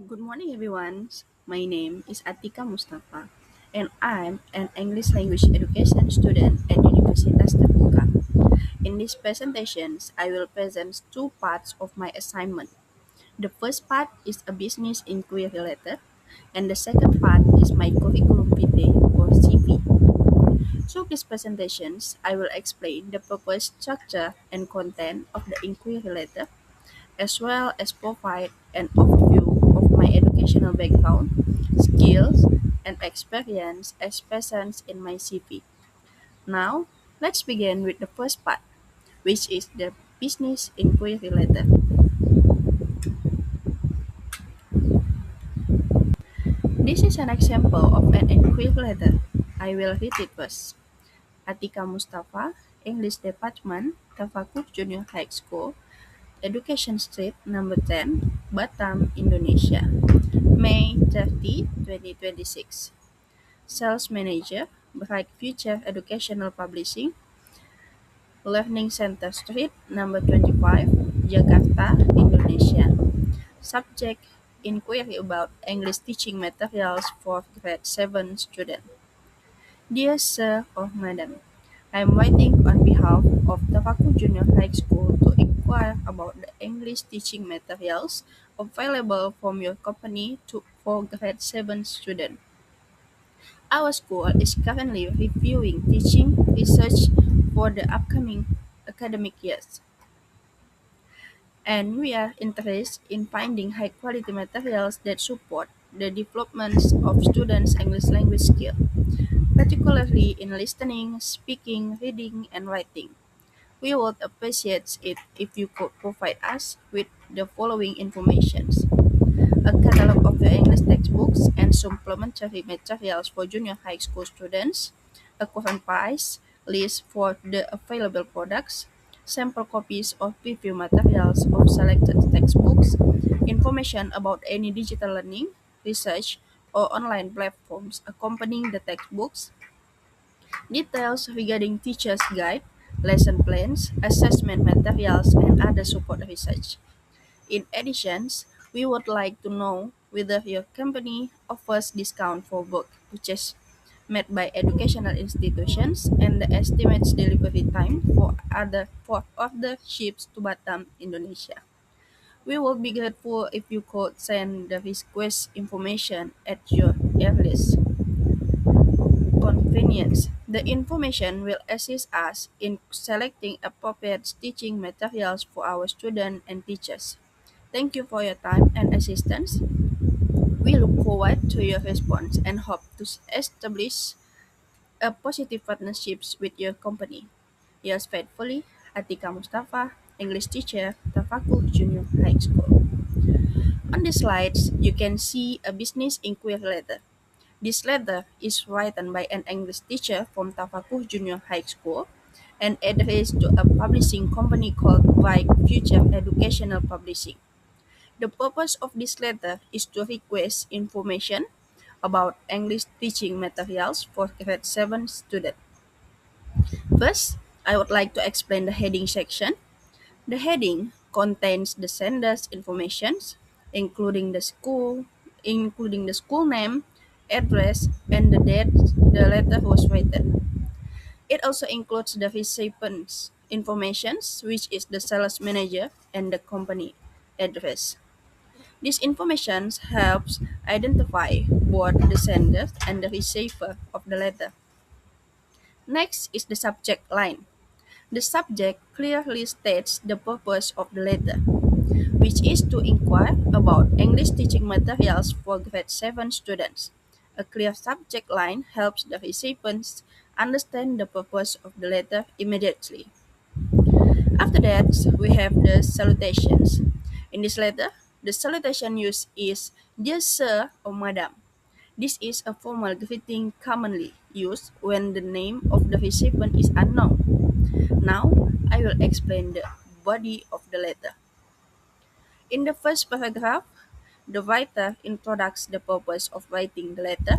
Good morning, everyone. My name is Atika Mustafa, and I'm an English language education student at Universitas Terbuka. In these presentations, I will present two parts of my assignment. The first part is a business inquiry letter, and the second part is my curriculum vitae or CV. Through these presentations, I will explain the purpose, structure, and content of the inquiry letter as well as provide an overview of my educational background, skills, and experience as present in my CV. Now, let's begin with the first part, which is the business inquiry letter. This is an example of an inquiry letter. I will read it first. Atika Mustafa, English Department, Tafakuh Junior High School, Education Street, number 10, Batam, Indonesia. May 30, 2026. Sales Manager, Bright Future Educational Publishing, Learning Center Street, number 25, Jakarta, Indonesia. Subject: Inquiry about English teaching materials for grade 7 student. Dear Sir or Madam, I am writing on behalf of Tavaku Junior High School to inquire about the English teaching materials available from your company for grade 7 students. Our school is currently reviewing teaching research for the upcoming academic years, and we are interested in finding high quality materials that support the development of students' English language skills, particularly in listening, speaking, reading, and writing. We would appreciate it if you could provide us with the following information: a catalog of the English textbooks and supplementary materials for junior high school students, a current price list for the available products, sample copies of preview materials of selected textbooks, information about any digital learning, research, or online platforms accompanying the textbooks, details regarding teacher's guide, lesson plans, assessment materials, and other support research. In addition, we would like to know whether your company offers discount for book purchase made by educational institutions and the estimated delivery time for order ships to Batam, Indonesia. We would be grateful if you could send the request information at your earliest convenience. The information will assist us in selecting appropriate teaching materials for our students and teachers. Thank you for your time and assistance. We look forward to your response and hope to establish a positive partnerships with your company. Yours faithfully, Atika Mustafa, English teacher, Tafakuh Junior High School. On the slides, you can see a business inquiry letter. This letter is written by an English teacher from Tafakuh Junior High School and addressed to a publishing company called Bright Future Educational Publishing. The purpose of this letter is to request information about English teaching materials for grade 7 students. First, I would like to explain the heading section. The heading contains the sender's information, including including the school name, address, and the date the letter was written. It also includes the recipient's information, which is the sales manager and the company address. This information helps identify both the sender and the receiver of the letter. Next is the subject line. The subject clearly states the purpose of the letter, which is to inquire about English teaching materials for grade 7 students. A clear subject line helps the recipients understand the purpose of the letter immediately. After that, we have the salutations. In this letter, the salutation used is Dear Sir or Madam. This is a formal greeting commonly used when the name of the recipient is unknown. Now, I will explain the body of the letter. In the first paragraph, the writer introduces the purpose of writing the letter,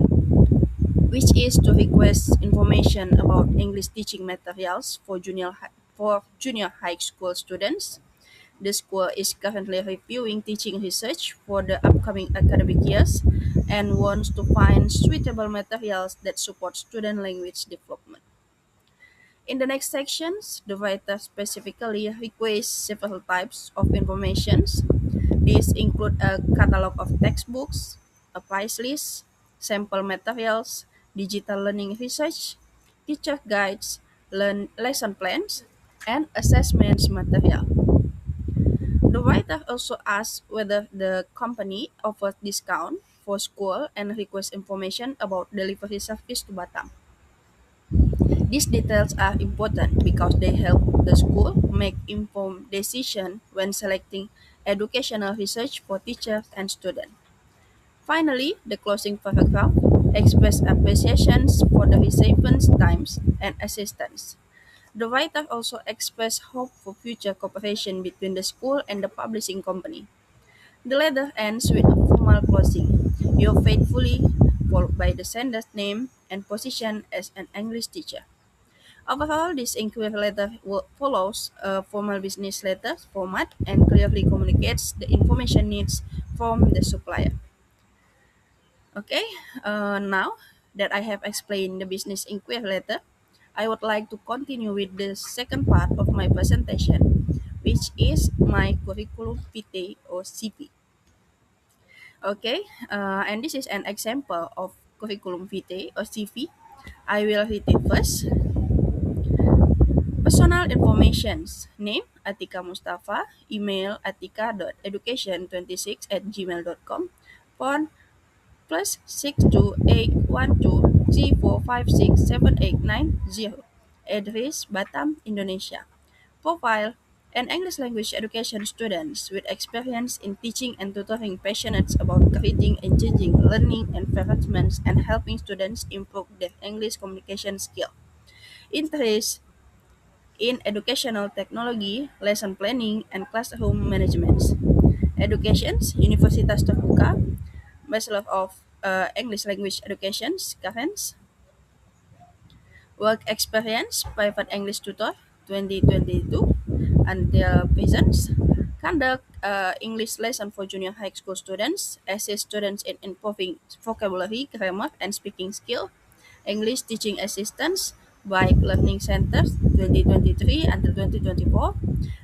which is to request information about English teaching materials for junior high school students. The school is currently reviewing teaching research for the upcoming academic years and wants to find suitable materials that support student language development. In the next sections, the writer specifically requests several types of informations. These include a catalog of textbooks, a price list, sample materials, digital learning research, teacher guides, lesson plans, and assessments material. The writer also asks whether the company offers discount for school and requests information about delivery service to Batam. These details are important because they help the school make informed decisions when selecting educational research for teachers and students. Finally, the closing paragraph expresses appreciations for the recipient's time and assistance. The writer also expressed hope for future cooperation between the school and the publishing company. The letter ends with a formal closing. Yours faithfully, followed by the sender's name and position as an English teacher. Overall, this inquiry letter follows a formal business letter format and clearly communicates the information needs from the supplier. Okay, now that I have explained the business inquiry letter, I would like to continue with the second part of my presentation, which is my curriculum vitae or CV. Okay, and this is an example of curriculum vitae or CV. I will read it first. Personal informations. Name, Atika Mustafa. Email, atika.education26@gmail.com. Phone, +628123456789. Address, Batam, Indonesia. Profile, an English language education student with experience in teaching and tutoring, passionate about creating and changing learning environments and helping students improve their English communication skill. Interest, in educational technology, lesson planning, and classroom management. Educations, Universitas Terbuka, Bachelor of English Language Education, current. Work experience, private English tutor, 2022 until present. Conduct English lesson for junior high school students, assist students in improving vocabulary, grammar, and speaking skill. English teaching assistance by Learning Centers 2023 until 2024.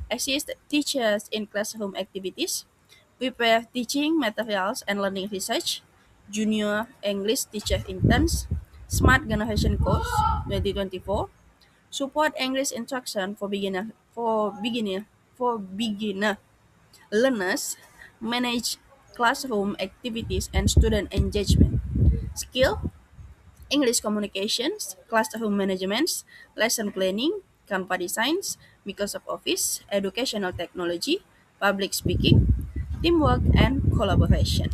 Assist teachers in classroom activities. Prepare teaching materials and learning research. Junior English teacher interns. Smart Generation Course 2024. Support English instruction for beginner learners. Manage classroom activities and student engagement. Skill, English communications, classroom management, lesson planning, Canva designs, Microsoft Office, educational technology, public speaking, teamwork, and collaboration.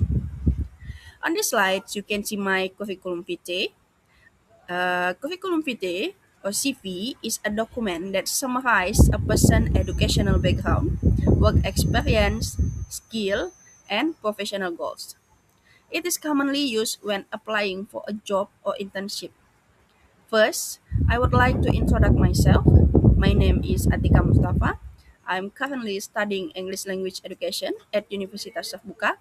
On this slides, you can see my curriculum vitae. Curriculum vitae or CV is a document that summarizes a person's educational background, work experience, skill, and professional goals. It is commonly used when applying for a job or internship. First, I would like to introduce myself. My name is Atika Mustafa. I'm currently studying English language education at Universitas Terbuka.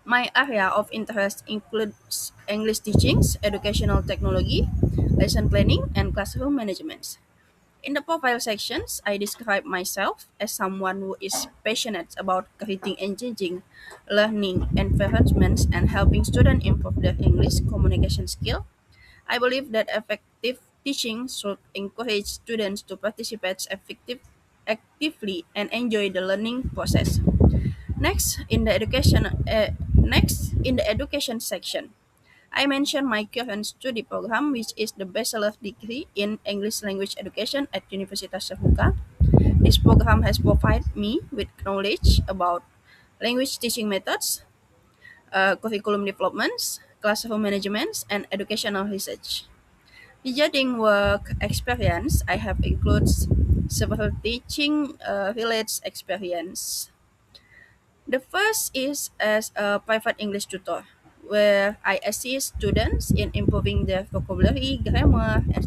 My area of interest includes English teachings, educational technology, lesson planning, and classroom management. In the profile sections, I describe myself as someone who is passionate about creating and changing learning environments and helping students improve their English communication skill. I believe that effective teaching should encourage students to participate actively and enjoy the learning process. Next, in the education section, I mention my current study program, which is the bachelor degree in English language education at Universitas Terbuka. This program has provided me with knowledge about language teaching methods, curriculum developments, classroom management, and educational research. Regarding work experience, I have includes several teaching related experience. The first is as a private English tutor, where I assist students in improving their vocabulary, grammar, and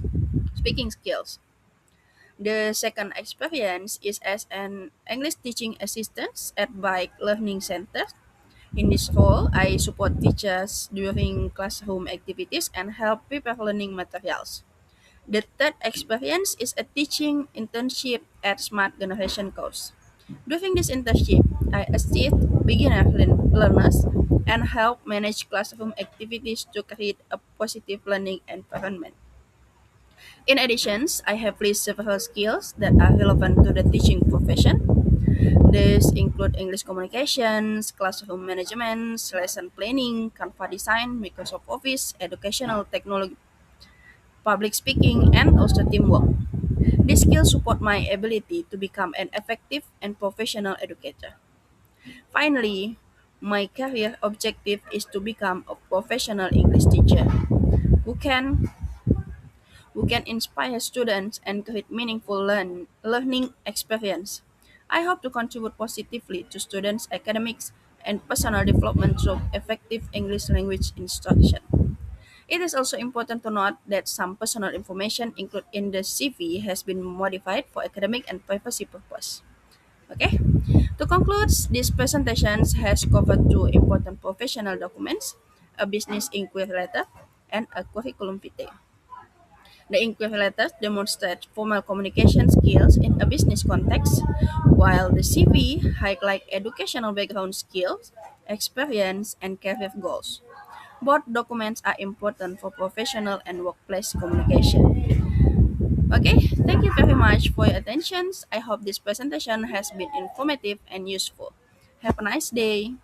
speaking skills. The second experience is as an English teaching assistant at Bike Learning Center. In this role, I support teachers during classroom activities and help prepare learning materials. The third experience is a teaching internship at Smart Generation course. During this internship, I assist beginner learners and help manage classroom activities to create a positive learning environment. In addition, I have learned several skills that are relevant to the teaching profession. These include English communications, classroom management, lesson planning, Canva design, Microsoft Office, educational technology, public speaking, and also teamwork. These skills support my ability to become an effective and professional educator. Finally, my career objective is to become a professional English teacher who can who can inspire students and create meaningful learning experience. I hope to contribute positively to students' academics and personal development through effective English language instruction. It is also important to note that some personal information included in the CV has been modified for academic and privacy purpose. Okay. To conclude, this presentation has covered two important professional documents, a business inquiry letter and a curriculum vitae. The inquiry letters demonstrate formal communication skills in a business context, while the CV highlight educational background skills, experience, and career goals. Both documents are important for professional and workplace communication. Okay, thank you very much for your attention. I hope this presentation has been informative and useful. Have a nice day.